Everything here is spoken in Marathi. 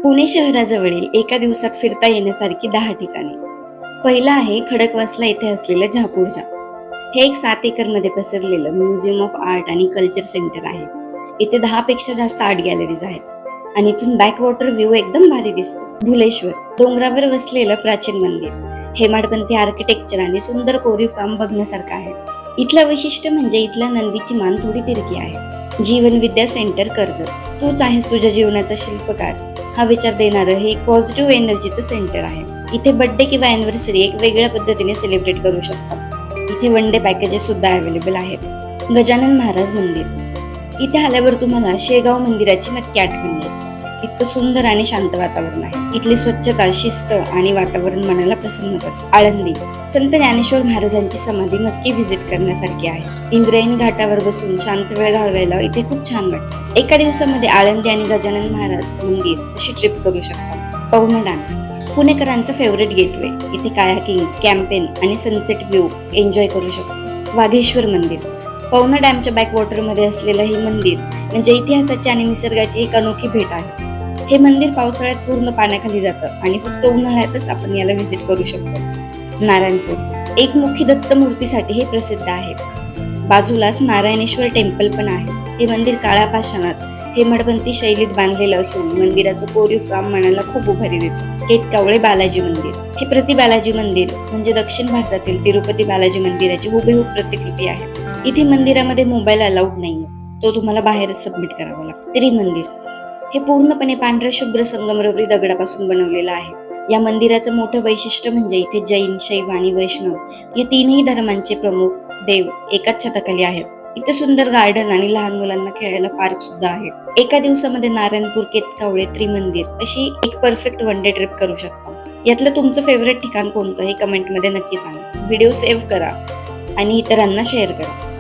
पुणे शहराजवळील एका दिवसात फिरता येण्यासारखी 10 ठिकाणे. पहिलं आहे खडकवासला येथे असलेलं जहापूरजा. हे एक 7 एकरमध्ये पसरलेलं म्युझियम ऑफ आर्ट आणि कल्चर सेंटर आहे. इथे 10 पेक्षा जास्त आर्ट गॅलरीज आहेत आणि इथून बॅकवॉटर व्ह्यू एकदम भारी दिसतो. भुलेश्वर डोंगरावर वसलेलं प्राचीन मंदिर. हेमाडपंथी आर्किटेक्चर आणि सुंदर कोरीव काम बघण्यासारखं आहे. इथलं वैशिष्ट्य म्हणजे इथल्या नंदीची मान थोडी तिरकी आहे. जीवन विद्या सेंटर कर्जत. तूच आहेस तुझ्या जीवनाचा शिल्पकार हा विचार देणारं हे एक पॉझिटिव्ह एनर्जीचं सेंटर आहे. इथे बर्थडे किंवा अॅनिव्हर्सरी एक वेगळ्या पद्धतीने सेलिब्रेट करू शकतात. इथे वन डे पॅकेजेस सुद्धा अवेलेबल आहेत. गजानन महाराज मंदिर. इथे आल्यावर तुम्हाला शेगाव मंदिराची नक्की आठवण येईल. इतकं सुंदर आणि शांत वातावरण आहे. इथली स्वच्छता, शिस्त आणि वातावरण मनाला प्रसन्न करते. आळंदी. संत ज्ञानेश्वर महाराजांची समाधी नक्की व्हिजिट करण्यासारखी आहे. इंद्रायणी घाटावर बसून शांत वेळ घालवायला इथे खूप छान वाटतं. एका दिवसामध्ये आळंदी आणि गजानन महाराज मंदिर अशी ट्रिप करू शकता. पवना डॅम पुणेकरांचा फेवरेट गेटवे. इथे कायाकिंग, कॅम्पेन आणि सनसेट व्ह्यू एन्जॉय करू शकतो. वाघेश्वर मंदिर. पवना डॅमच्या बॅकवॉटरमध्ये असलेलं हे मंदिर म्हणजे इतिहासाची आणि निसर्गाची एक अनोखी भेट आहे. हे मंदिर पावसाळ्यात पूर्ण पाण्याखाली जातं आणि फक्त उन्हाळ्यातच आपण याला व्हिजिट करू शकतो. नारायणपूर एक मुख्य दत्त मूर्तीसाठी हे प्रसिद्ध आहे. बाजूलाच नारायणेश्वर टेम्पल पण आहे. हे मंदिर काळ्या पाषाणात हेमाडपंथी शैलीत बांधलेलं असून मंदिराचं कोरीव काम मनाला खूप उभारी देतं. केतकावळे बालाजी मंदिर. हे प्रति बालाजी मंदिर म्हणजे दक्षिण भारतातील तिरुपती बालाजी मंदिराची हुबेहूब प्रतिकृती आहे. इथे मंदिरामध्ये मोबाईल अलाउड नाहीये, तो तुम्हाला बाहेरच सबमिट करावा लागतो. त्रिमंदिर हे पूर्णपणे पांढऱ्या शुभ्र संगमरवरी दगडापासून बनवलेलं आहे. या मंदिराचं मोठं वैशिष्ट्य म्हणजे इथे जैन, शैव आणि वैष्णव या तीनही धर्मांचे प्रमुख देव एकाच छताखाली आहेत. इथे सुंदर गार्डन आणि लहान मुलांना खेळायला पार्क सुद्धा आहे. एका दिवसामध्ये नारायणपूर, केतकावळे, त्रिमंदिर अशी एक परफेक्ट वन डे ट्रिप करू शकता. यातलं तुमचं फेवरेट ठिकाण कोणतं हे कमेंटमध्ये नक्की सांगा. व्हिडिओ सेव्ह करा आणि इतरांना शेअर करा.